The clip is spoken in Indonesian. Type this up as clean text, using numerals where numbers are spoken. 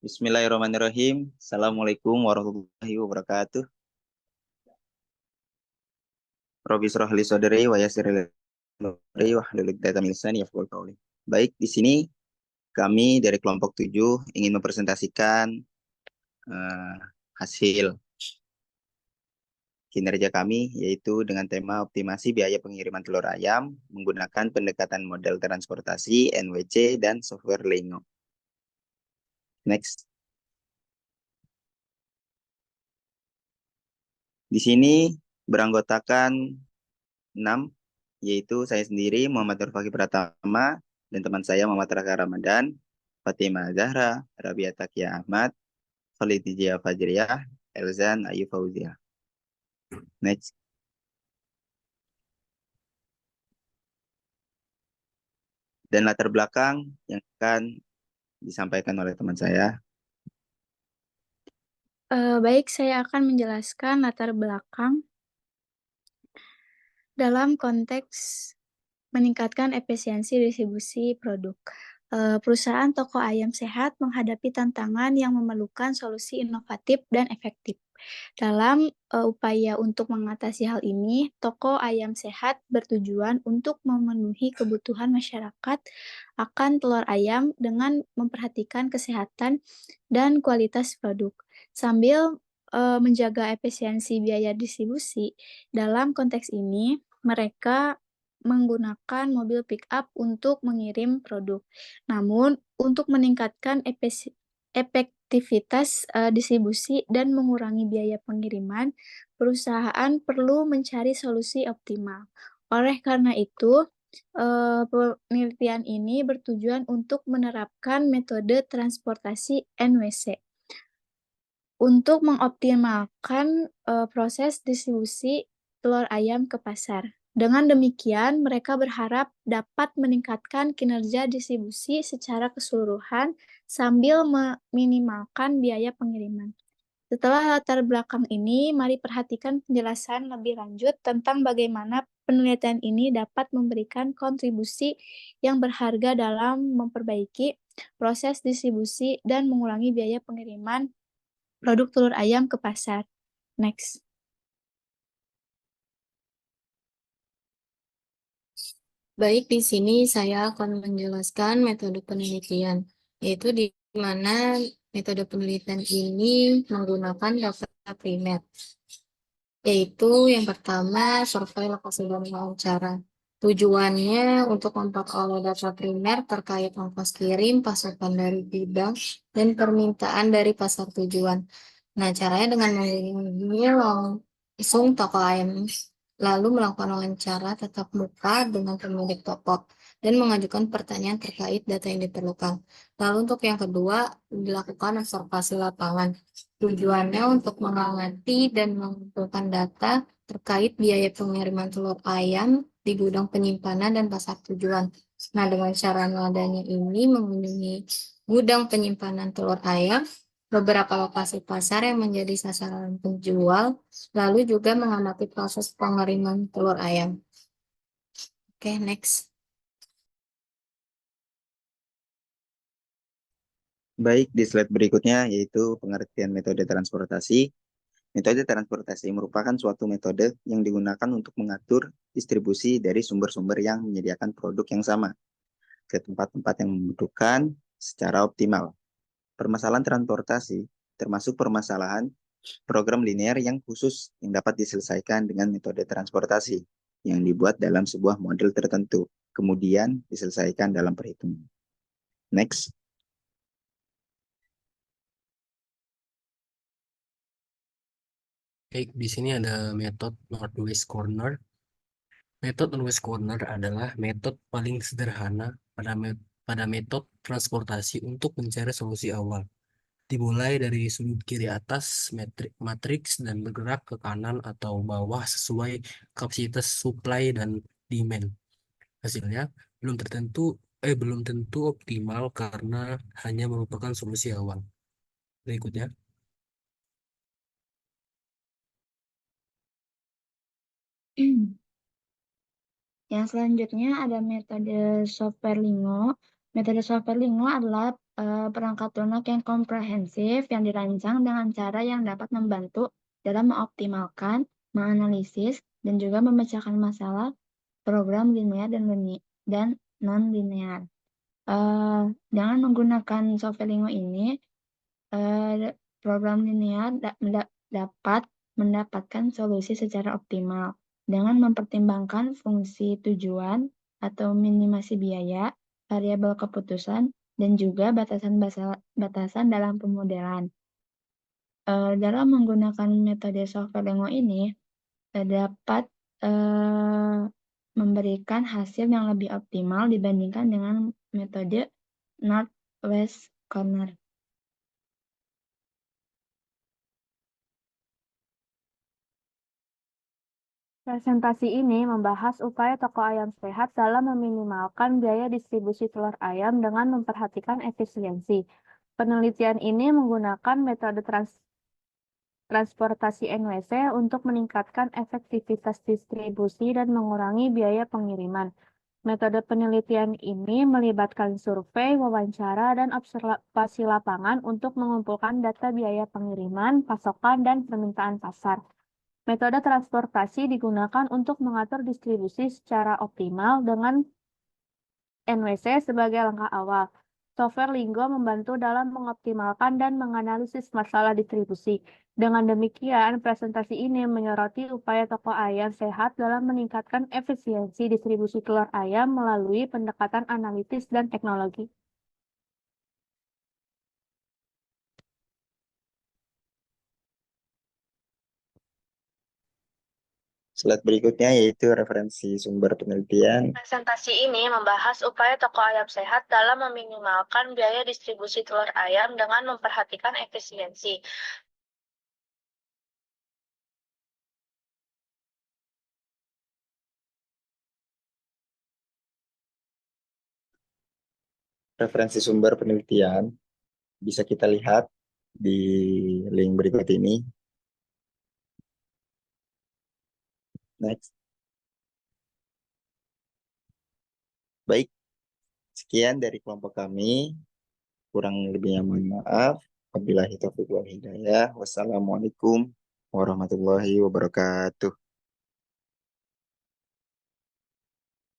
Bismillahirrahmanirrahim. Assalamualaikum warahmatullahi wabarakatuh. Rabbi shrah li sadri wa yassir li amri wahlul 'uqdatam min lisani yafqahu qawli. Baik, di sini kami dari kelompok 7 ingin mempresentasikan eh, hasil kinerja kami yaitu dengan tema optimasi biaya pengiriman telur ayam menggunakan pendekatan model transportasi NWC dan software Lingo. Next. Di sini beranggotakan 6, yaitu saya sendiri Muhammad Nurfaki Pratama dan teman saya Muhammad Raka Ramadan, Fatimah Zahra, Rabia Takia Ahmad, Khalidijah Fajriyah, Elzan Ayu Fauzia. Next. Dan latar belakang yang akan disampaikan oleh teman saya. Baik, saya akan menjelaskan latar belakang dalam konteks meningkatkan efisiensi distribusi produk. Perusahaan toko ayam sehat menghadapi tantangan yang memerlukan solusi inovatif dan efektif. Dalam upaya untuk mengatasi hal ini, toko ayam sehat bertujuan untuk memenuhi kebutuhan masyarakat akan telur ayam dengan memperhatikan kesehatan dan kualitas produk, sambil menjaga efisiensi biaya distribusi. Dalam konteks ini, mereka menggunakan mobil pick-up untuk mengirim produk. Namun, untuk meningkatkan efektivitas distribusi dan mengurangi biaya pengiriman, perusahaan perlu mencari solusi optimal. Oleh karena itu, penelitian ini bertujuan untuk menerapkan metode transportasi NWC untuk mengoptimalkan proses distribusi telur ayam ke pasar. Dengan demikian, mereka berharap dapat meningkatkan kinerja distribusi secara keseluruhan sambil meminimalkan biaya pengiriman. Setelah latar belakang ini, mari perhatikan penjelasan lebih lanjut tentang bagaimana penelitian ini dapat memberikan kontribusi yang berharga dalam memperbaiki proses distribusi dan mengurangi biaya pengiriman produk telur ayam ke pasar. Next. Baik, di sini saya akan menjelaskan metode penelitian, yaitu di mana metode penelitian ini menggunakan data primer, yaitu yang pertama survei lokasi dan wawancara. Tujuannya untuk memperoleh data primer terkait ongkos kirim, pasokan dari gudang, dan permintaan dari pasar tujuan. Nah, caranya dengan mengunjungi langsung toko ayam, lalu melakukan wawancara tatap muka dengan pemilik toko, dan mengajukan pertanyaan terkait data yang diperlukan. Lalu untuk yang kedua, dilakukan observasi lapangan. Tujuannya untuk mengamati dan mengumpulkan data terkait biaya pengiriman telur ayam di gudang penyimpanan dan pasar tujuan. Nah, dengan cara adanya ini mengunjungi gudang penyimpanan telur ayam, beberapa lokasi pasar yang menjadi sasaran penjual, lalu juga mengamati proses pengiriman telur ayam. Oke, next. Baik, di slide berikutnya yaitu pengertian metode transportasi. Metode transportasi merupakan suatu metode yang digunakan untuk mengatur distribusi dari sumber-sumber yang menyediakan produk yang sama ke tempat-tempat yang membutuhkan secara optimal. Permasalahan transportasi termasuk permasalahan program linear yang khusus yang dapat diselesaikan dengan metode transportasi yang dibuat dalam sebuah model tertentu, kemudian diselesaikan dalam perhitungan. Next. Baik, di sini ada metode Northwest Corner. Metode Northwest Corner adalah metode paling sederhana pada metode transportasi untuk mencari solusi awal. Dimulai dari sudut kiri atas matriks dan bergerak ke kanan atau bawah sesuai kapasitas supply dan demand. Hasilnya belum tentu optimal karena hanya merupakan solusi awal. Berikutnya. Yang selanjutnya ada metode software Lingo. Metode software Lingo adalah perangkat lunak yang komprehensif yang dirancang dengan cara yang dapat membantu dalam mengoptimalkan, menganalisis, dan juga memecahkan masalah program linear dan non-linear. Dengan menggunakan software Lingo ini, program linear dapat mendapatkan solusi secara optimal dengan mempertimbangkan fungsi tujuan atau minimasi biaya, variabel keputusan, dan juga batasan dalam pemodelan. Dalam menggunakan metode software Lingo ini dapat memberikan hasil yang lebih optimal dibandingkan dengan metode Northwest Corner. Presentasi ini membahas upaya toko ayam sehat dalam meminimalkan biaya distribusi telur ayam dengan memperhatikan efisiensi. Penelitian ini menggunakan metode transportasi NWC untuk meningkatkan efektivitas distribusi dan mengurangi biaya pengiriman. Metode penelitian ini melibatkan survei, wawancara, dan observasi lapangan untuk mengumpulkan data biaya pengiriman, pasokan, dan permintaan pasar. Metode transportasi digunakan untuk mengatur distribusi secara optimal dengan NWC sebagai langkah awal. Software Lingo membantu dalam mengoptimalkan dan menganalisis masalah distribusi. Dengan demikian, presentasi ini menyoroti upaya toko ayam sehat dalam meningkatkan efisiensi distribusi telur ayam melalui pendekatan analitis dan teknologi. Slide berikutnya yaitu referensi sumber penelitian. Presentasi ini membahas upaya toko ayam sehat dalam meminimalkan biaya distribusi telur ayam dengan memperhatikan efisiensi. Referensi sumber penelitian bisa kita lihat di link berikut ini. Next. Baik, sekian dari kelompok kami. Kurang lebihnya mohon maaf. Wabillahi taufiq wal hidayah. Wassalamualaikum warahmatullahi wabarakatuh.